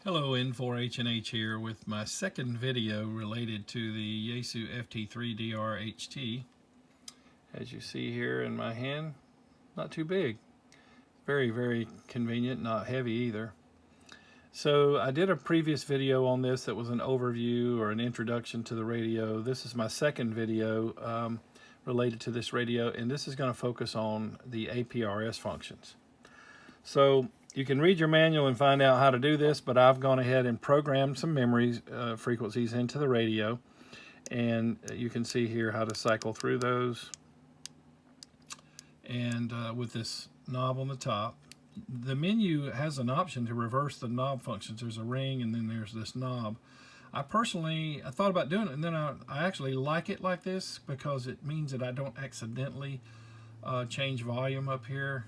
Hello, N4H&H here with my second video related to the Yaesu FT3DR HT. As you see here in my hand, not too big. Very, very convenient, not heavy either. So I did a previous video on this that was an overview or an introduction to the radio. This is my second video related to this radio, and this is going to focus on the Aprs functions. So you can read your manual and find out how to do this, but I've gone ahead and programmed some memory frequencies into the radio, and you can see here how to cycle through those. And with this knob on the top, the menu has an option to reverse the knob functions. There's a ring and then there's this knob. I thought about doing it, and then I actually like it like this because it means that I don't accidentally change volume up here.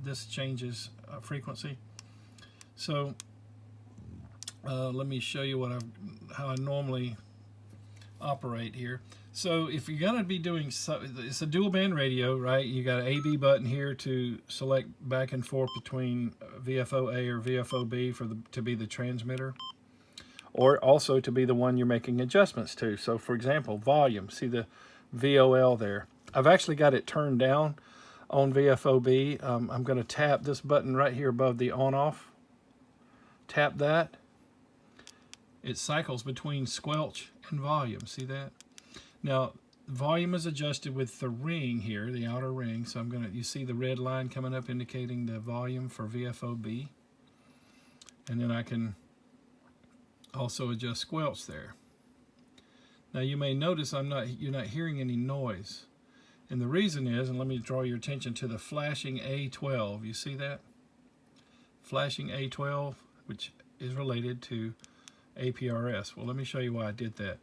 This changes frequency. So let me show you how I normally operate here. So if you're going to be doing, it's a dual band radio, right? You got an AB button here to select back and forth between VFO-A or VFO-B to be the transmitter, or also to be the one you're making adjustments to. So for example, volume, see the VOL there. I've actually got it turned down on VFO-B. I'm going to tap this button right here above the on-off. Tap that. It cycles between squelch and volume. See that? Now, volume is adjusted with the ring here, the outer ring. So you see the red line coming up indicating the volume for VFO-B. And then I can also adjust squelch there. Now you may notice you're not hearing any noise. And the reason is, and let me draw your attention to the flashing A12. You see that? Flashing A12, which is related to Aprs. Well, let me show you why I did that.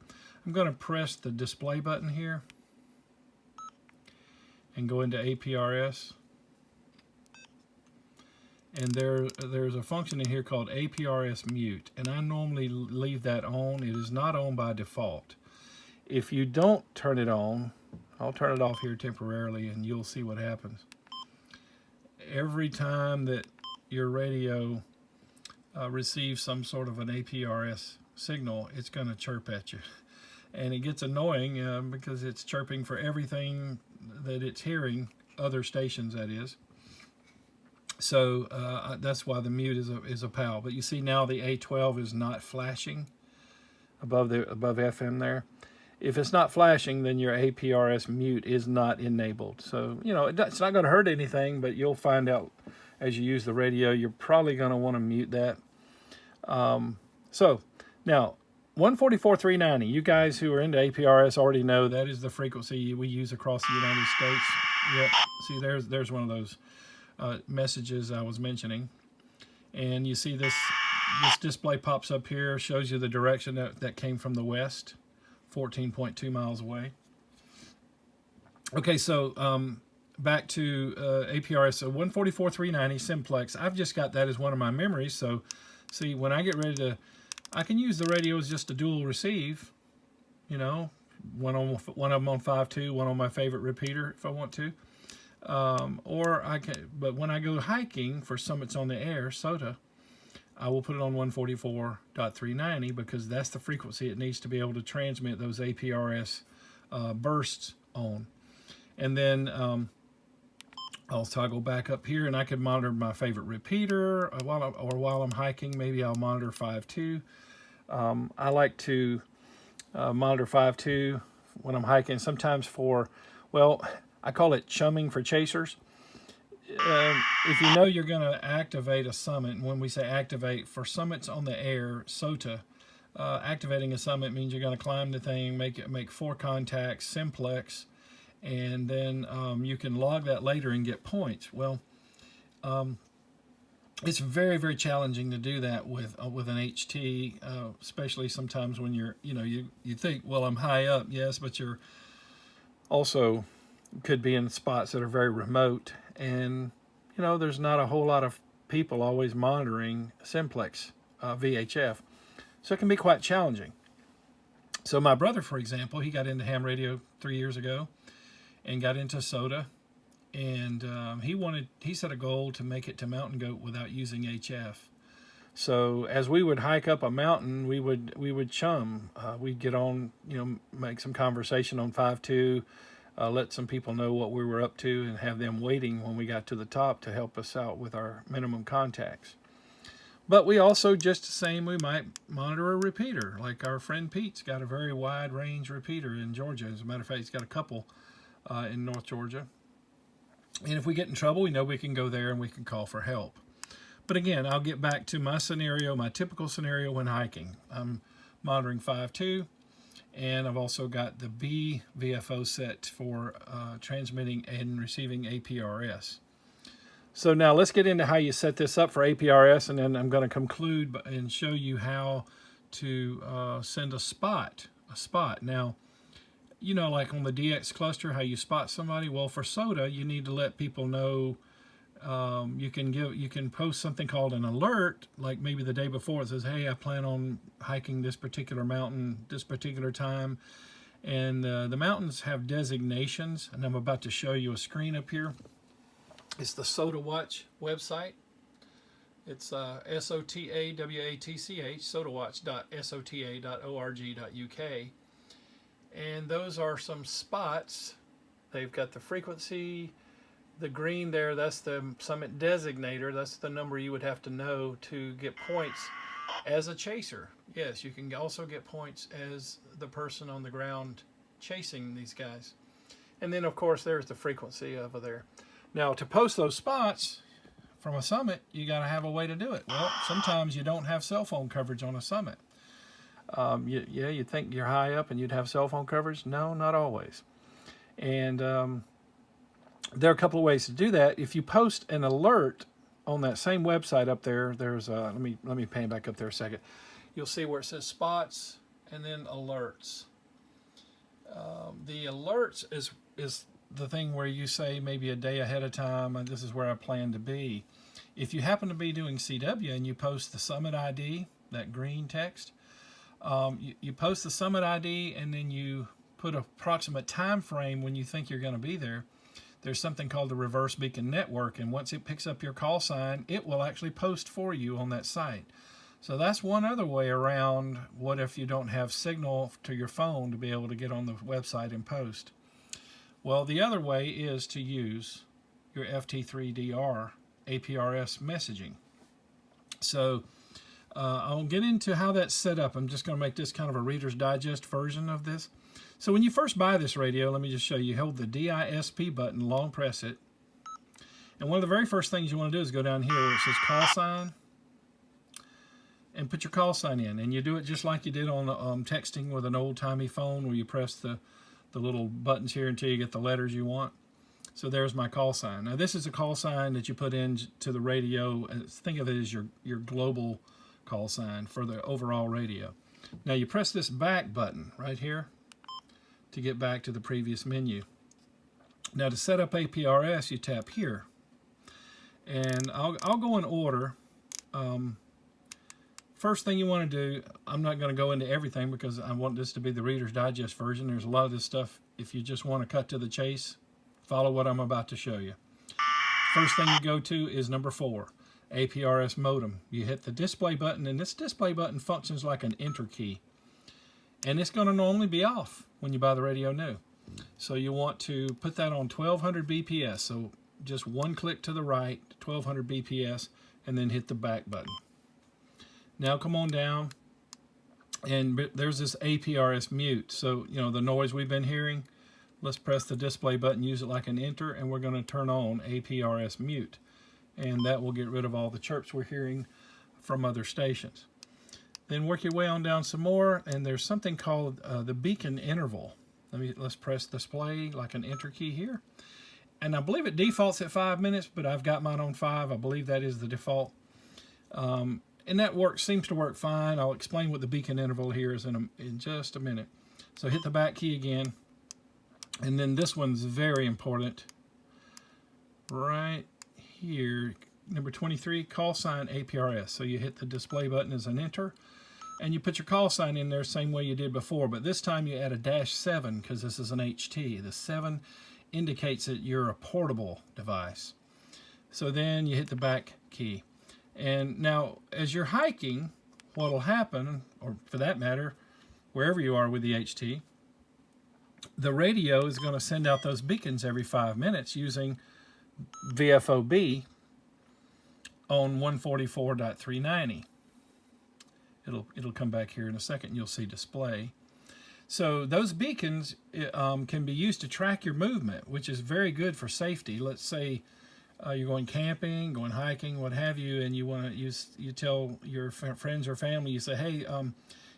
I'm going to press the display button here and go into Aprs. And there's a function in here called Aprs Mute, and I normally leave that on. It is not on by default. If you don't turn it on, I'll turn it off here temporarily and you'll see what happens. Every time that your radio receives some sort of an Aprs signal, it's going to chirp at you. And it gets annoying because it's chirping for everything that it's hearing, other stations that is. So that's why the mute is a PAL. But you see now the A12 is not flashing above FM there. If it's not flashing, then your Aprs mute is not enabled. So, you know, it's not going to hurt anything, but you'll find out as you use the radio, you're probably going to want to mute that. So, now, 144.390, you guys who are into Aprs already know that is the frequency we use across the United States. Yep, see, there's one of those messages I was mentioning. And you see this display pops up here, shows you the direction that came from the west. 14.2 miles away. Okay, so back to Aprs. So 144.390 simplex. I've just got that as one of my memories. So see, when I get ready to, I can use the radio as just a dual receive. You know, one of them on 5.2, one on my favorite repeater if I want to. Or I can, but when I go hiking for Summits on the Air, SOTA, I will put it on 144.390 because that's the frequency it needs to be able to transmit those Aprs bursts on. And then I'll toggle back up here and I can monitor my favorite repeater while I'm hiking. Maybe I'll monitor 5.2. I like to monitor 5.2 when I'm hiking, sometimes I call it chumming for chasers. If you know you're going to activate a summit, and when we say activate, for Summits on the Air, SOTA, activating a summit means you're going to climb the thing, make 4 contacts, simplex, and then you can log that later and get points. Well, it's very, very challenging to do that with an HT, especially sometimes when you think, well, I'm high up, yes, but you're also could be in spots that are very remote, and there's not a whole lot of people always monitoring simplex VHF, so it can be quite challenging. So my brother, for example, he got into ham radio 3 years ago and got into SOTA, and he set a goal to make it to Mountain Goat without using HF. So as we would hike up a mountain, we would chum. We'd get on, make some conversation on 5.2, let some people know what we were up to, and have them waiting when we got to the top to help us out with our minimum contacts. But we also, just the same, we might monitor a repeater. Like our friend Pete's got a very wide range repeater in Georgia. As a matter of fact, he's got a couple in North Georgia. And if we get in trouble, we know we can go there and we can call for help. But again, I'll get back to my scenario, my typical scenario when hiking. I'm monitoring 5.2, and I've also got the B VFO set for transmitting and receiving APRS. So now let's get into how you set this up for APRS, and then I'm going to conclude and show you how to send a spot. Now, like on the DX cluster, how you spot somebody. Well, for SOTA, you need to let people know. You can post something called an alert, like maybe the day before. It says, hey, I plan on hiking this particular mountain this particular time. And the mountains have designations, and I'm about to show you a screen up here. It's the SOTA Watch website. It's SOTAWATCH, sotawatch.sota.org.uk. And those are some spots. They've got the frequency. The green there, that's the summit designator. That's the number you would have to know to get points as a chaser. Yes, you can also get points as the person on the ground chasing these guys. And then, of course, there's the frequency over there. Now, to post those spots from a summit, you got to have a way to do it. Well, sometimes you don't have cell phone coverage on a summit. You'd think you're high up and you'd have cell phone coverage. No, not always. And there are a couple of ways to do that. If you post an alert on that same website up there, there's let me pan back up there a second. You'll see where it says spots and then alerts. The alerts is the thing where you say maybe a day ahead of time, and this is where I plan to be. If you happen to be doing CW and you post the summit ID, that green text, you post the summit ID and then you put an approximate time frame when you think you're going to be there. There's something called the reverse beacon network, and once it picks up your call sign, it will actually post for you on that site. So that's one other way around what if you don't have signal to your phone to be able to get on the website and post. Well, the other way is to use your FT3DR APRS messaging. So I'll get into how that's set up. I'm just going to make this kind of a Reader's Digest version of this. So when you first buy this radio, let me just show you. You hold the DISP button, long press it. And one of the very first things you want to do is go down here where it says call sign and put your call sign in. And you do it just like you did on texting with an old-timey phone where you press the little buttons here until you get the letters you want. So there's my call sign. Now this is a call sign that you put in to the radio. Think of it as your global call sign for the overall radio. Now you press this back button right here to get back to the previous menu. Now to set up APRS, you tap here. And I'll go in order. First thing you want to do, I'm not going to go into everything because I want this to be the Reader's Digest version. There's a lot of this stuff, if you just want to cut to the chase, follow what I'm about to show you. First thing you go to is number 4, Aprs Modem. You hit the display button, and this display button functions like an enter key. And it's going to normally be off when you buy the radio new. So you want to put that on 1200 BPS. So just one click to the right, 1200 BPS, and then hit the back button. Now come on down, and there's this Aprs Mute. So, the noise we've been hearing, let's press the display button, use it like an enter, and we're going to turn on Aprs Mute. And that will get rid of all the chirps we're hearing from other stations. Then work your way on down some more, and there's something called the beacon interval. Let's press display like an enter key here. And I believe it defaults at 5 minutes, but I've got mine on 5. I believe that is the default. And that seems to work fine. I'll explain what the beacon interval here is in just a minute. So hit the back key again. And then this one's very important. Right here, number 23, call sign APRS. So you hit the display button as an enter. And you put your call sign in there same way you did before. But this time you add a -7 because this is an HT. The 7 indicates that you're a portable device. So then you hit the back key. And now, as you're hiking, what will happen, or for that matter, wherever you are with the HT, the radio is going to send out those beacons every 5 minutes using VFOB on 144.390. It'll come back here in a second. You'll see display. So those beacons can be used to track your movement, which is very good for safety. Let's say you're going camping, going hiking, what have you, and you want to you tell your friends or family, you say, hey,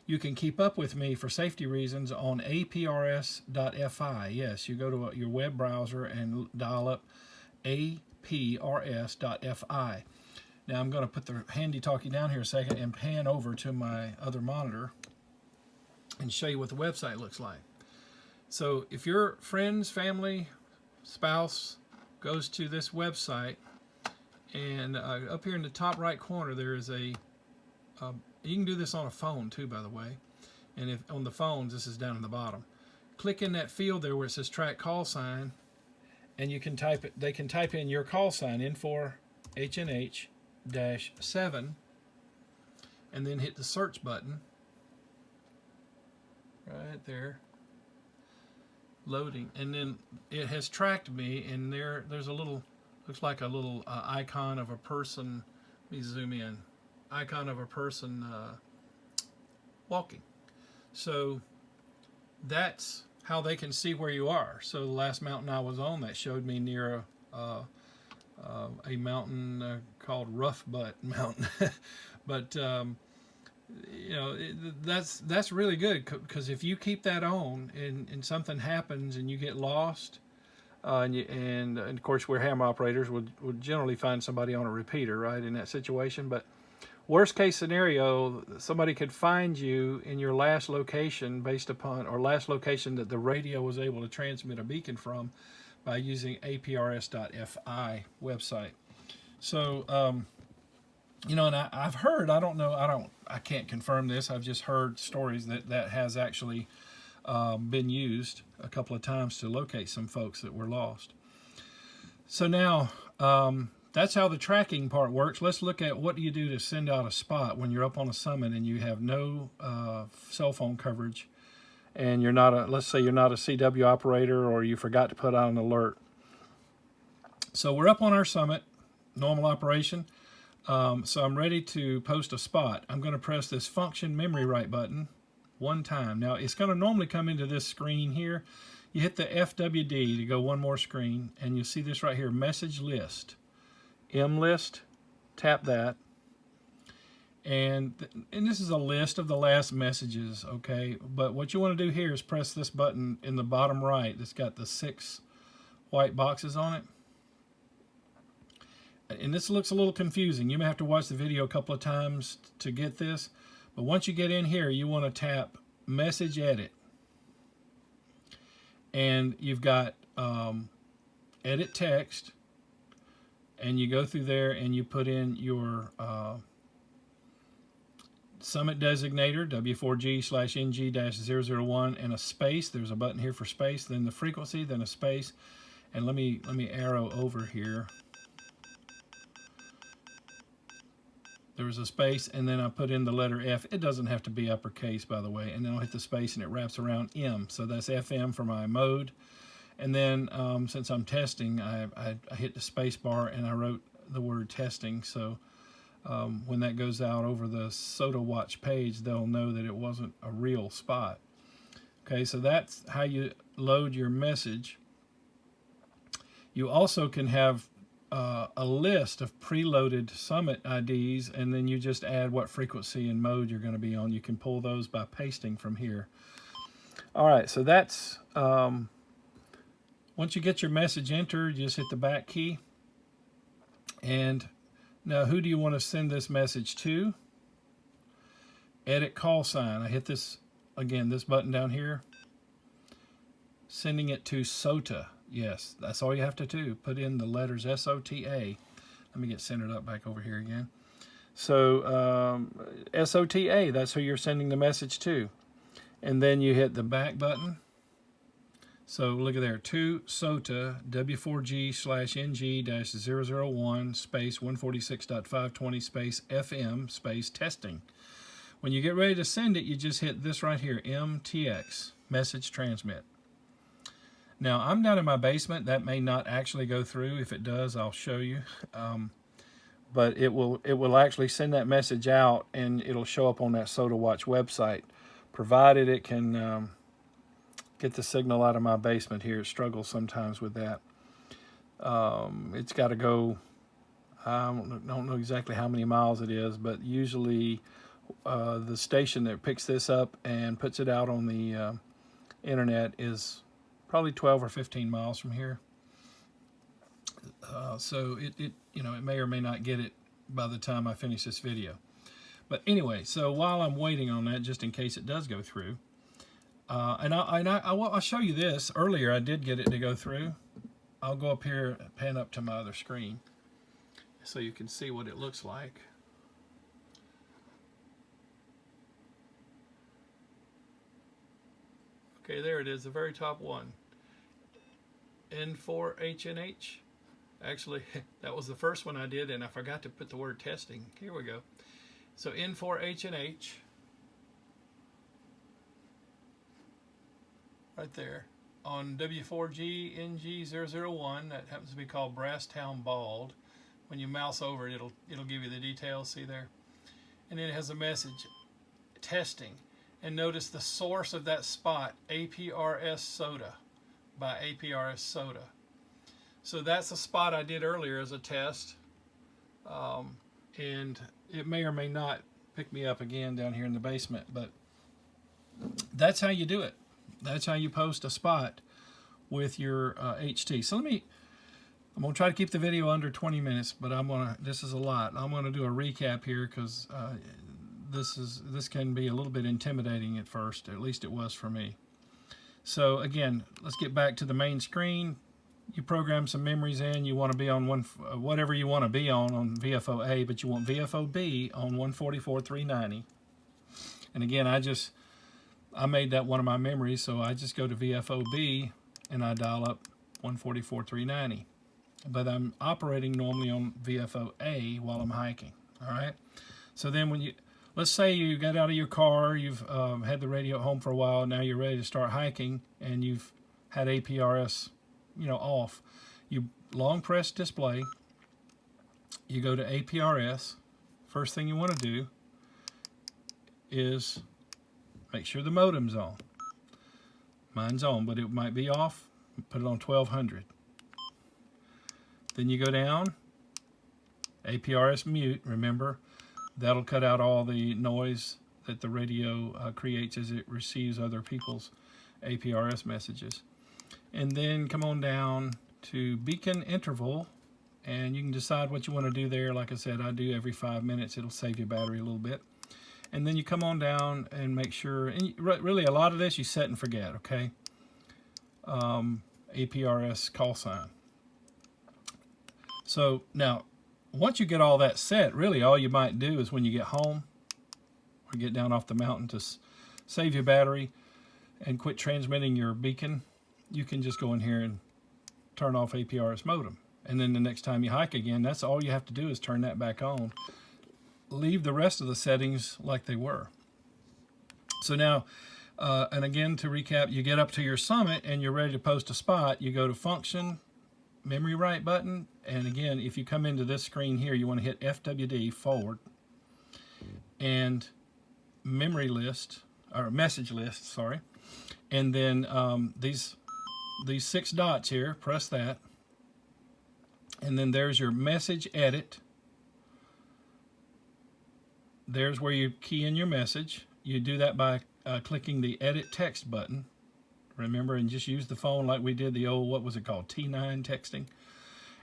you can keep up with me for safety reasons on aprs.fi. Yes, you go to your web browser and dial up aprs.fi. Now I'm going to put the handie-talkie down here a second and pan over to my other monitor and show you what the website looks like. So if your friends, family, spouse goes to this website, and up here in the top right corner there is a you can do this on a phone too, by the way, and if on the phones, this is down in the bottom. Click in that field there where it says track call sign, and you can type it. They can type in your call sign, N4HNH-7, and then hit the search button right there, loading, and then it has tracked me, and there's a little, looks like a little icon of a person. Let me zoom in. Icon of a person walking. So that's how they can see where you are. So the last mountain I was on, that showed me near a mountain called Rough Butt Mountain. But you know, that's really good, because if you keep that on and something happens and you get lost, and of course we're ham operators, would generally find somebody on a repeater, right, in that situation. But worst case scenario, somebody could find you in your last location based upon, or last location that the radio was able to transmit a beacon from, by using aprs.fi website. So, you know, and I've heard, I can't confirm this, I've just heard stories that has actually been used a couple of times to locate some folks that were lost. So now, that's how the tracking part works. Let's look at what do you do to send out a spot when you're up on a summit and you have no cell phone coverage, and you're not let's say you're not a CW operator, or you forgot to put out an alert. So we're up on our summit, normal operation. So I'm ready to post a spot. I'm going to press this function memory write button one time. Now it's going to normally come into this screen here. You hit the FWD to go one more screen, and you'll see this right here, message list. MList, tap that, and this is a list of the last messages, okay? But what you want to do here is press this button in the bottom right that's got the 6 white boxes on it. And this looks a little confusing. You may have to watch the video a couple of times to get this, but once you get in here, you want to tap message edit, and you've got edit text, and you go through there and you put in your summit designator, W4G/NG-001, and a space. There's a button here for space, then the frequency, then a space. And let me arrow over here. There was a space, and then I put in the letter F. It doesn't have to be uppercase, by the way. And then I'll hit the space, and it wraps around M. So that's FM for my mode. And then since I'm testing, I hit the space bar and I wrote the word testing. So when that goes out over the Soda Watch page, they'll know that it wasn't a real spot. Okay, so that's how you load your message. You also can have a list of preloaded summit IDs, and then you just add what frequency and mode you're going to be on. You can pull those by pasting from here. All right, so that's... once you get your message entered, you just hit the back key. And now, who do you want to send this message to? Edit call sign. I hit this, again, this button down here. Sending it to SOTA. Yes, that's all you have to do. Put in the letters SOTA. Let me get centered up back over here again. So, SOTA, that's who you're sending the message to. And then you hit the back button. So look at there, to SOTA W4G/NG-001 space 146.520 space FM space testing. When you get ready to send it, you just hit this right here, Mtx Message Transmit. Now, I'm down in my basement. That may not actually go through. If it does, I'll show you. But it will actually send that message out, and it'll show up on that SOTA Watch website, provided it can get the signal out of my basement here. It struggles sometimes with that. It's got to go, I don't know exactly how many miles it is, but usually the station that picks this up and puts it out on the internet is probably 12 or 15 miles from here. So it may or may not get it by the time I finish this video. But anyway, so while I'm waiting on that, just in case it does go through, I'll show you this. Earlier I did get it to go through. I'll go up here and pan up to my other screen so you can see what it looks like. Okay, there it is, the very top one. N4HNH. Actually, that was the first one I did, and I forgot to put the word testing. Here we go. So N4HNH. Right there on W4G-NG-001. That happens to be called Brasstown Bald. When you mouse over it, it'll give you the details. See there, and it has a message testing. And notice the source of that spot, Aprs SOTA by Aprs SOTA. So that's a spot I did earlier as a test, and it may or may not pick me up again down here in the basement. But that's how you do it. That's how you post a spot with your HT. So I'm going to try to keep the video under 20 minutes, but this is a lot. I'm going to do a recap here because this can be a little bit intimidating at first. At least it was for me. So again, let's get back to the main screen. You program some memories in. You want to be on whatever you want to be on VFO-A, but you want VFO-B on 144.390. And again, I made that one of my memories, so I just go to VFO-B and I dial up 144.390. But I'm operating normally on VFO-A while I'm hiking. All right. So then let's say you got out of your car, you've had the radio at home for a while, now you're ready to start hiking, and you've had APRS, off. You long press display. You go to APRS. First thing you want to do is make sure the modem's on. Mine's on, but it might be off. Put it on 1200. Then you go down, Aprs Mute. Remember, that'll cut out all the noise that the radio creates as it receives other people's Aprs messages. And then come on down to beacon interval, and you can decide what you want to do there. Like I said, I do every 5 minutes. It'll save your battery a little bit. And then you come on down and make sure, and really a lot of this you set and forget, okay? Aprs call sign. So now, once you get all that set, really all you might do is when you get home or get down off the mountain to save your battery and quit transmitting your beacon, you can just go in here and turn off Aprs modem. And then the next time you hike again, that's all you have to do is turn that back on. Leave the rest of the settings like they were. So now, and again to recap, you get up to your summit and you're ready to post a spot. You go to function, memory write button, and again, if you come into this screen here, you want to hit FWD forward and memory list, or message list, sorry. And then these 6 dots here, press that. And then there's your message edit. There's where you key in your message. You do that by clicking the edit text button. Remember, and just use the phone like we did the old, what was it called, T9 texting.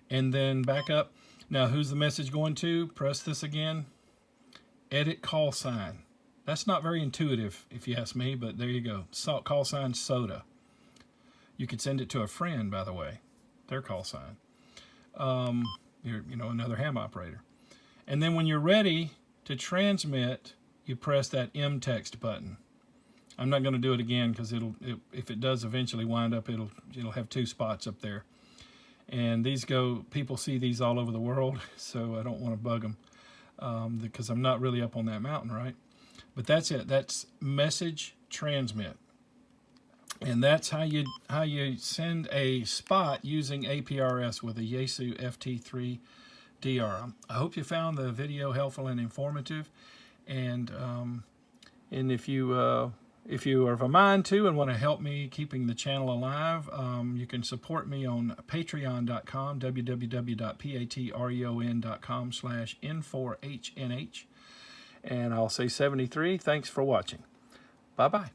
And then back up. Now, who's the message going to? Press this again. Edit call sign. That's not very intuitive, if you ask me, but there you go. Call sign SOTA. You could send it to a friend, by the way, their call sign. Another ham operator. And then when you're ready to transmit, you press that M text button. I'm not going to do it again because if it does eventually wind up, it'll have 2 spots up there. And these people see these all over the world, so I don't want to bug them because I'm not really up on that mountain, right? But that's it. That's message transmit. And that's how you send a spot using APRS with a Yaesu FT3DR. I hope you found the video helpful and informative. And if you are of a mind to and want to help me keeping the channel alive, you can support me on patreon.com, www.patreon.com/N4HNH. And I'll say 73. Thanks for watching. Bye-bye.